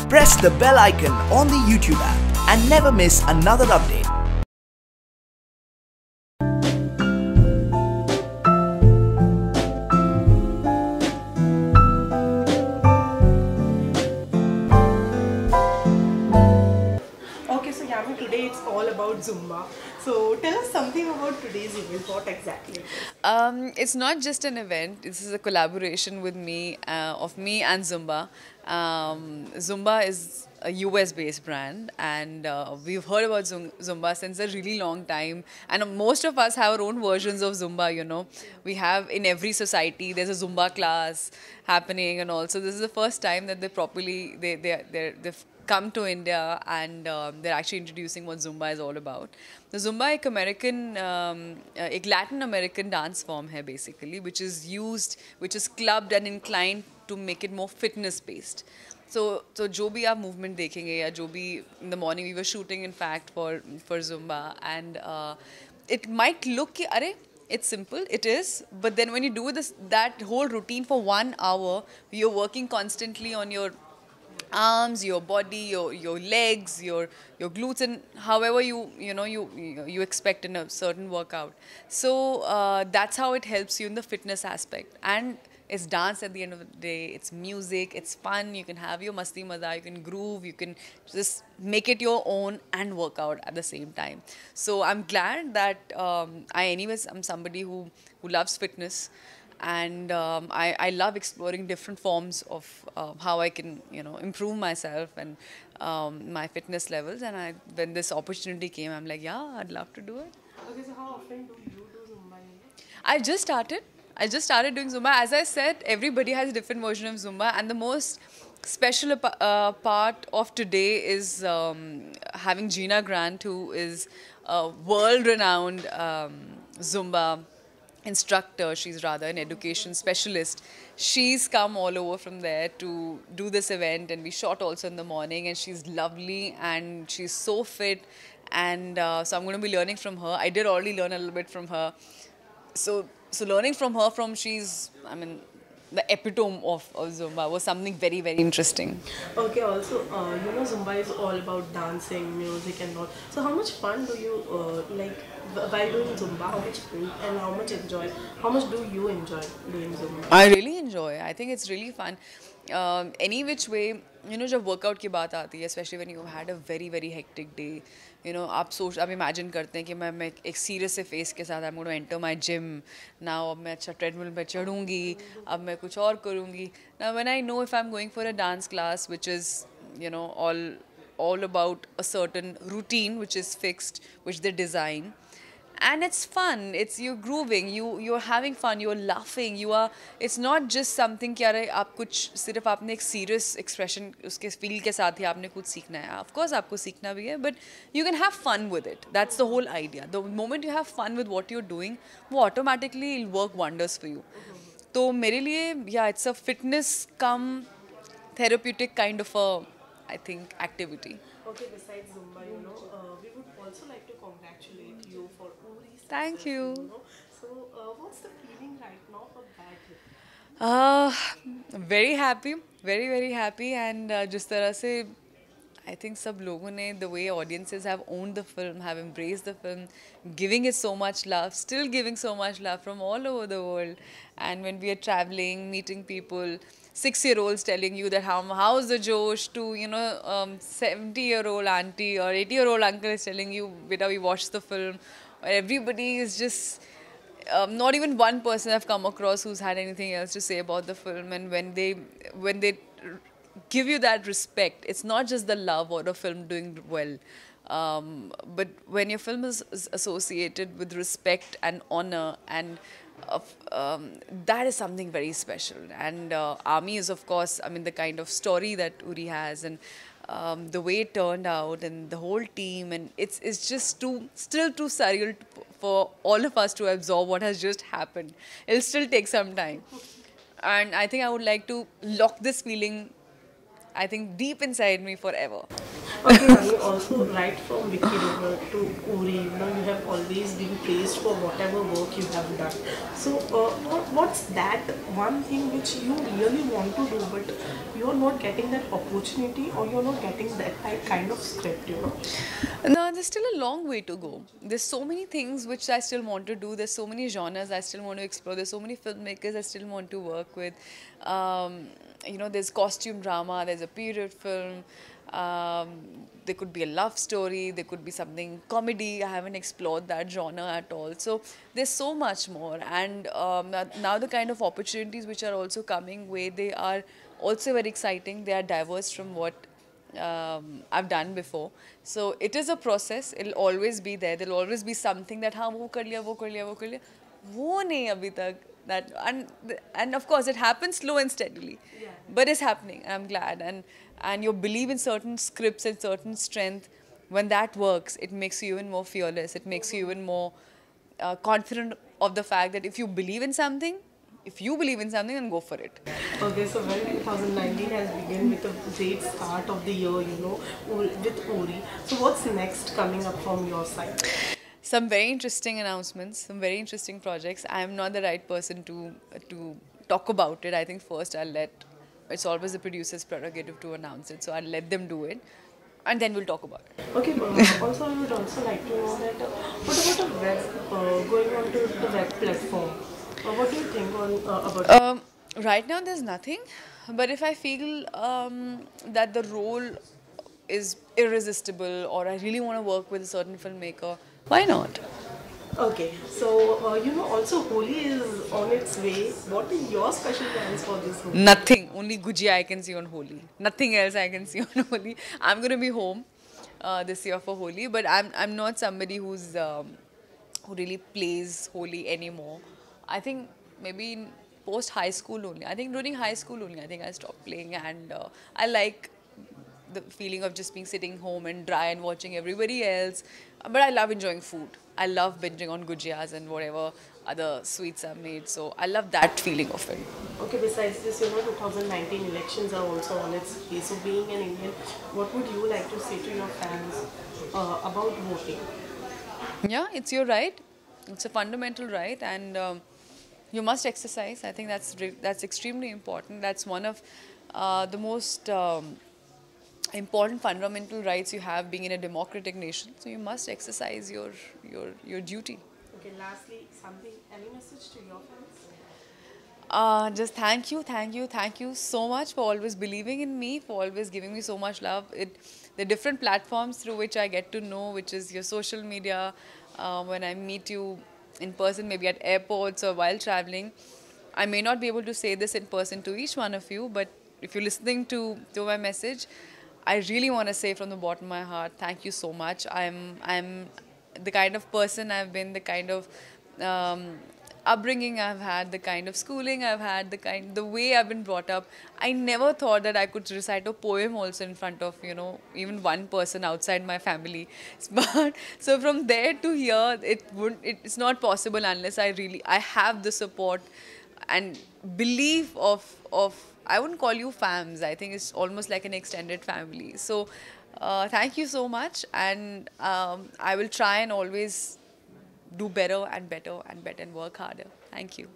Press the bell icon on the YouTube app and never miss another update. Okay, so Yami, today it's all about Zumba. So tell us something about today's event. What exactly it is? It's not just an event. This is a collaboration with me, of me and Zumba. Zumba is a US-based brand, and we've heard about Zumba since a really long time. And most of us have our own versions of Zumba. You know, we have in every society there's a Zumba class happening, and also this is the first time that they've come to India, and they're actually introducing what Zumba is all about. The Zumba एक Latin American dance form है basically, which is clubbed and inclined to make it more fitness based. So जो भी आप movement देखेंगे या जो भी in the morning we were shooting in fact for Zumba, and it might look कि अरे it's simple, it is, but then when you do that whole routine for 1 hour, you're working constantly on your arms, your body, your legs, your glutes, and however you expect in a certain workout. So that's how it helps you in the fitness aspect. And it's dance at the end of the day. It's music. It's fun. You can have your masti maza. You can groove. You can just make it your own and work out at the same time. So I'm glad that I'm somebody who loves fitness. And I love exploring different forms of how I can, improve myself and my fitness levels. And when this opportunity came, I'm like, yeah, I'd love to do it. Okay, so how often do you do Zumba? I just started doing Zumba. As I said, everybody has a different version of Zumba, and the most special part of today is having Gina Grant, who is a world-renowned Zumba instructor. She's rather an education specialist. She's come all over from there to do this event, and we shot also in the morning, and she's lovely and she's so fit, and so I'm going to be learning from her. I did already learn a little bit from her. So learning from her, the epitome of Zumba was something very, very interesting. Okay, also, Zumba is all about dancing, music, and all. So how much fun do you like while doing Zumba? How much fun and how much do you enjoy doing Zumba? I really enjoy. I think it's really fun. Any which way, जब workout की बात आती है, especially when you had a very, very hectic day, आप imagine करते हैं कि मैं एक serious से face के साथ I'm going to enter my gym. Now अब मैं अच्छा treadmill पे चढ़ूँगी, अब मैं कुछ और करूँगी. Now when I know if I'm going for a dance class, which is, all about a certain routine which is fixed, which they design, and it's fun, you're grooving, you're having fun, you're laughing, it's not just something कि अरे आप कुछ सिर्फ आपने एक serious expression उसके feel के साथ ही आपने कुछ सीखना है. Of course आपको सीखना भी है, but you can have fun with it. That's the whole idea. The moment you have fun with what you're doing, वो automatically will work wonders for you. तो मेरे लिए, yeah, it's a fitness come therapeutic kind of a, I think, activity. Okay, besides Zumba, we would also like to congratulate you for Uri's success. Thank you. So, what's the feeling right now for that hit? Very happy, very, very happy, and जिस तरह से I think सब लोगों ने, the way audiences have owned the film, have embraced the film, giving it so much love, still giving so much love from all over the world. And when we are traveling, meeting people, 6-year-olds telling you that how's the Josh, to 70-year-old auntie or 80-year-old uncle is telling you, beta, we watched the film. Everybody is just not even one person I've come across who's had anything else to say about the film. And when they give you that respect, it's not just the love or a film doing well, but when your film is associated with respect and honor, and that is something very special. And Army is, of course, the kind of story that Uri has, and the way it turned out, and the whole team, and it's just still too surreal for all of us to absorb what has just happened. It'll still take some time, and I think I would like to lock this feeling, I think, deep inside me forever. Okay, honey, also right from Vicky River to Uri, you have always been praised for whatever work you have done. So, what's that one thing which you really want to do, but you're not getting that opportunity, or you're not getting that kind of script? No, there's still a long way to go. There's so many things which I still want to do. There's so many genres I still want to explore. There's so many filmmakers I still want to work with. There's costume drama, there's a period film. There could be a love story, there could be something comedy. I haven't explored that genre at all. So there's so much more. And now the kind of opportunities which are also coming where they are also very exciting. They are diverse from what I've done before. So it is a process. It'll always be there. There'll always be something that हाँ वो कर लिया वो कर लिया वो कर लिया वो नहीं अभी तक that and of course it happens slow and steadily, but it's happening. I'm glad and you believe in certain scripts and certain strength. When that works, it makes you even more fearless. It makes you even more confident of the fact that if you believe in something, then go for it. Okay, so when 2019 has begun with a great start of the year, with Uri. So what's next coming up from your side? Some very interesting announcements, some very interesting projects. I am not the right person to talk about it. I think first it's always the producer's prerogative to announce it, so I'll let them do it, and then we'll talk about it. Okay, but also I would also like to know that what about the web, going on to the web platform? What do you think about that? Right now there's nothing, but if I feel that the role is irresistible or I really want to work with a certain filmmaker, why not? Okay, so also Holi is on its way. What is your special plans for this Holi? Nothing. Only Gujia I can see on Holi. Nothing else I can see on Holi. I'm gonna be home this year for Holi, but I'm not somebody who really plays Holi anymore. I think maybe in post high school only. I think during high school only. I think I stopped playing, and I like the feeling of just being sitting home and dry and watching everybody else. But I love enjoying food. I love binging on gujiyas and whatever other sweets are made. So I love that feeling of it. Okay, besides this, 2019 elections are also on its way. So being an Indian, what would you like to say to your fans about voting? Yeah, it's your right. It's a fundamental right, and you must exercise. I think that's extremely important. That's one of the most important fundamental rights you have being in a democratic nation. So you must exercise your duty. Okay, lastly, any message to your fans? Just thank you so much for always believing in me, for always giving me so much love. The different platforms through which I get to know, which is your social media, when I meet you in person, maybe at airports or while traveling. I may not be able to say this in person to each one of you, but if you're listening to my message, I really want to say from the bottom of my heart, thank you so much. I'm the kind of person I've been, the kind of upbringing I've had, the kind of schooling I've had, the way I've been brought up. I never thought that I could recite a poem also in front of, even one person outside my family. But so from there to here, it's not possible unless I have the support and belief of I wouldn't call you fams. I think it's almost like an extended family. So thank you so much, and I will try and always do better and better and better and work harder. Thank you.